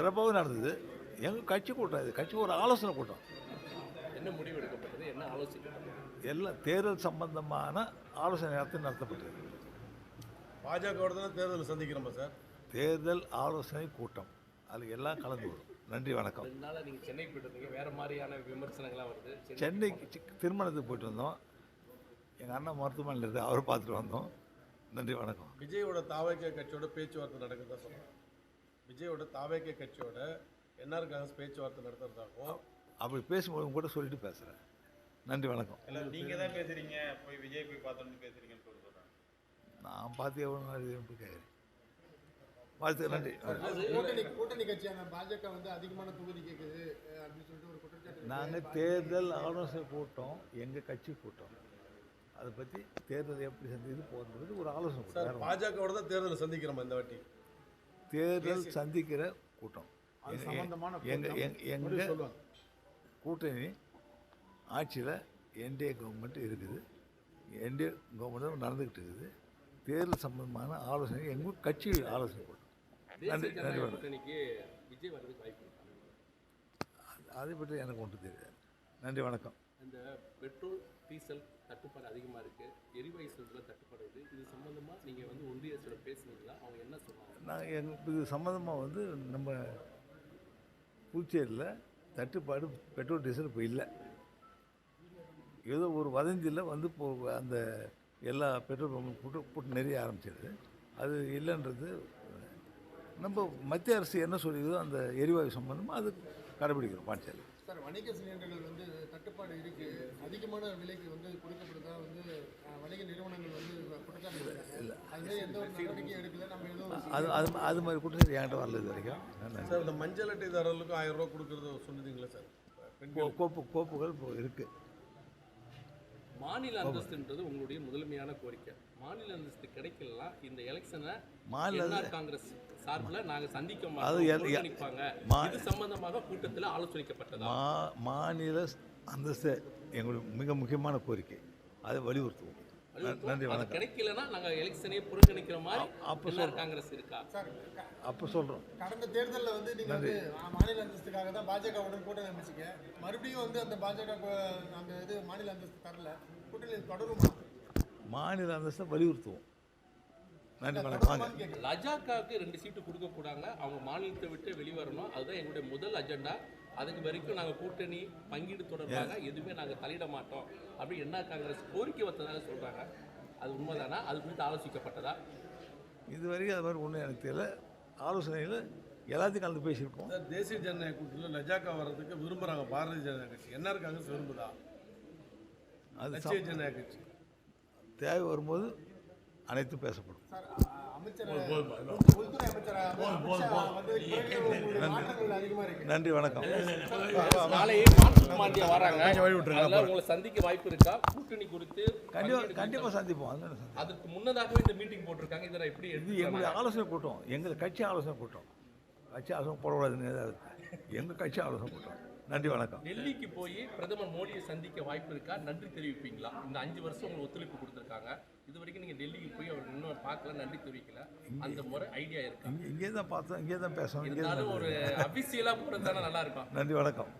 சிறப்பாகவே நடந்தது. எங்கள் கட்சி கூட்டம், இது கட்சி ஒரு ஆலோசனை கூட்டம். என்ன முடிவு எடுக்கப்பட்டது, என்ன ஆலோசிக்கப்பட்டது? எல்லாம் தேர்தல் சம்பந்தமான ஆலோசனை நடத்தப்பட்டது. பாஜகவோட தானே தேர்தல் சந்திக்கிறோமா சார்? தேர்தல் ஆலோசனை கூட்டம், அதில் எல்லாம் கலந்து வரும். நன்றி, வணக்கம். 2 நாளாக நீங்கள் சென்னை போயிட்டு இருந்தீங்க, வேறு மாதிரியான விமர்சனங்கள்லாம் வருது. சென்னைக்கு திருமணத்துக்கு போயிட்டு வந்தோம். எங்கள் அண்ணன் மருத்துவமனையில் இருக்குது, அவரை பார்த்துட்டு வந்தோம். நன்றி, வணக்கம். விஜயோட தாவேகே கட்சியோட பேச்சுவார்த்தை நடக்குதுதான் சொல்கிறேன். விஜயோட தாவேகே கட்சியோட என்ஆர் காங்கிரஸ் பேச்சுவார்த்தை நடத்துறதாகவும் அப்படி பேசும்போது உங்க கூட சொல்லிட்டு பேசுகிறேன். நன்றி, வணக்கம். இல்லை நீங்கள் தான் பேசுகிறீங்க, போய் விஜய் போய் பார்த்தோன்னு பேசுகிறீங்கன்னு சொல்கிறாங்க. நான் பார்த்து எவ்வளோ நாள் போய் கேட்குறேன். வாழ்த்து, நன்றி. கூட்டணி கட்சியான பாஜக வந்து அதிகமான தொகுதி கேட்குது அப்படின்னு சொல்லிட்டு ஒரு குற்றச்சாட்டு. நாங்கள் தேர்தல் ஆலோசனை கூட்டம், எங்கள் கட்சி கூட்டம், அதை பற்றி தேர்தல் எப்படி சந்திக்கிறது போகிறது ஒரு ஆலோசனை சார். கூட்டம். பாஜகவோட தான் தேர்தல் சந்திக்கிறோமா இந்த வாட்டி? தேர்தல் சந்திக்கிற கூட்டம். எங்கள் கூட்டணி ஆட்சியில் என்டிஏ கவர்மெண்ட் இருக்குது. என்டிஏ கவர்மெண்ட் நடந்துக்கிட்டு இருக்குது. தேர்தல் சம்பந்தமான ஆலோசனை எங்கள் கட்சி ஆலோசனை கூட்டம். நன்றி, நன்றி. கூட்டணிக்கு விஜய் வர்றதுக்கு வாய்ப்பு இருக்கா? அதை பற்றி எனக்கு ஒன்றும் தெரியாது. நன்றி, வணக்கம். இந்த பெட்ரோல் டீசல் தட்டுப்பாடு அதிகமாக இருக்குது, எரிவாயு சிலிண்டரில் தட்டுப்பாடு இருக்குது. இது சம்மந்தமாக நீங்கள் வந்து ஒன்றிய அரசோட பேசுனீங்களா? அவங்க என்ன சொன்னாங்க? நான் இது சம்மந்தமாக நம்ம புதுச்சேரியில் தட்டுப்பாடு பெட்ரோல் டீசல் இப்போ இல்லை. ஏதோ ஒரு வதந்தியில் இப்போ அந்த எல்லா பெட்ரோல் பம்பு போட்டு நிறைய ஆரம்பிச்சிடுது. அது இல்லைன்றது நம்ம மத்திய அரசு என்ன சொல்லியதோ அந்த எரிவாயு சம்பந்தமாக அது கடைபிடிக்கிறோம் பாண்டிச்சேரி. சார், வணிக சிலிண்டர்கள் வந்து தட்டுப்பாடு இருக்குது, அதிகமான விலைக்கு வந்து கொடுக்கப்படுதா வந்து வணிக நிறுவனங்கள் வந்து குற்றச்சாட்டு இல்லை. அதுவே எந்த ஒரு நடவடிக்கையும் எடுக்கல. நம்ம எதுவும் அது மாதிரி குற்றச்சாட்டு என்கிட்ட வரல இது வரைக்கும். சார், இந்த மஞ்சள் அட்டைதாரர்களுக்கு 1000 ரூபா கொடுக்குறது சொன்னீங்களா சார்? கோப்புகள் இப்போ இருக்குது. மாநில அந்தஸ்துன்றது உங்களுடைய முதன்மையான கோரிக்கை. மாநில அந்தஸ்து கிடைக்கலாம், இந்த எலெக்ஷனை காங்கிரஸ் சார்பில் நாங்கள் சந்திக்க மாட்டோம். இது சம்பந்தமாக கூட்டத்தில் ஆலோசிக்கப்பட்டதா? மாநில அந்தஸ்து எங்களுடைய மிக முக்கியமான கோரிக்கை, அதை வலியுறுத்துவோம். நன்றி, வணக்கம். கிடைக்கலன்னா நாங்கள் எலெக்ஷனே புறக்கணிக்கிற மாதிரி அப்போ காங்கிரஸ் இருக்கா? அப்போ சொல்கிறோம். கடந்த தேர்தலில் வந்து நீங்கள் வந்து மாநில அந்தஸ்துக்காக தான் பாஜகவுடன் கூட்டணி அமைச்சிங்க. மறுபடியும் வந்து அந்த பாஜக அந்த இது மாநில அந்தஸ்து தரல, கூட்டணி தொடருமா? மாநில அந்தஸ்தை வலியுறுத்துவோம். நன்றி, வணக்கம். லஜாக்காவுக்கு 2 சீட்டு கொடுக்கக்கூடாங்க, அவங்க மாநிலத்தை விட்டு வெளிவரணும். அதுதான் எங்களுடைய முதல் அஜெண்டா. அதுக்கு வரைக்கும் நாங்கள் கூட்டணி பங்கீடு தொடர்பாக எதுவுமே நாங்கள் தலையிட மாட்டோம் அப்படி என்ன காங்கிரஸ் கோரிக்கை வந்ததாக சொல்கிறாங்க. அது உண்மைதானா? அது குறித்து ஆலோசிக்கப்பட்டதா? இது வரைக்கும் அது மாதிரி ஒன்றும் எனக்கு தெரியல. ஆலோசனையில் எல்லாத்தையும் கலந்து பேசியிருப்போம். சார், தேசிய ஜனநாயக கூட்டணியில் லஜாக்கா வர்றதுக்கு விரும்புகிறாங்க பாரதிய ஜனதா கட்சி. என்ஆர் காங்கிரஸ் விரும்புதா? அது தேசிய ஜனநாயக கட்சி தேவை வரும்போது அனைத்தும் பேசப்படும். நன்றி, வணக்கம். நாளையே மார்க்சிஸ்ட் மாண்டியா வராங்க, உங்களை சந்திக்க வாய்ப்பு இருக்கா? கூட்டணி குறித்து கண்டிப்பாக சந்திப்போம். அதுக்கு முன்னதாகவே இந்த மீட்டிங் போட்டிருக்காங்க. இதில் எப்படி இது எங்களுடைய ஆலோசனை கூட்டம், எங்கள் கட்சி ஆலோசனை கூட்டம். கட்சி ஆலோசனை போடக்கூடாதுன்னு ஏதாவது எங்கள் கட்சி ஆலோசனை கூட்டம். நன்றி, வணக்கம். டெல்லிக்கு போய் பிரதமர் மோடியை சந்திக்க வாய்ப்பு இருக்கா? நன்றி தெரிவிப்பீங்களா? இந்த 5 வருஷம் உங்களுக்கு ஒத்துழைப்பு கொடுத்துருக்காங்க. இது வரைக்கும் நீங்கள் டெல்லிக்கு போய் அவர் இன்னும் பார்க்கல, நன்றி தெரிவிக்கல. அந்த முறை ஐடியா இருக்கு? இங்கே தான் பார்த்தோம், இங்கே தான் பேசணும். இருந்தாலும் ஒரு அபிஷியலாக போகிறது தானே நல்லா இருக்கும். நன்றி, வணக்கம்.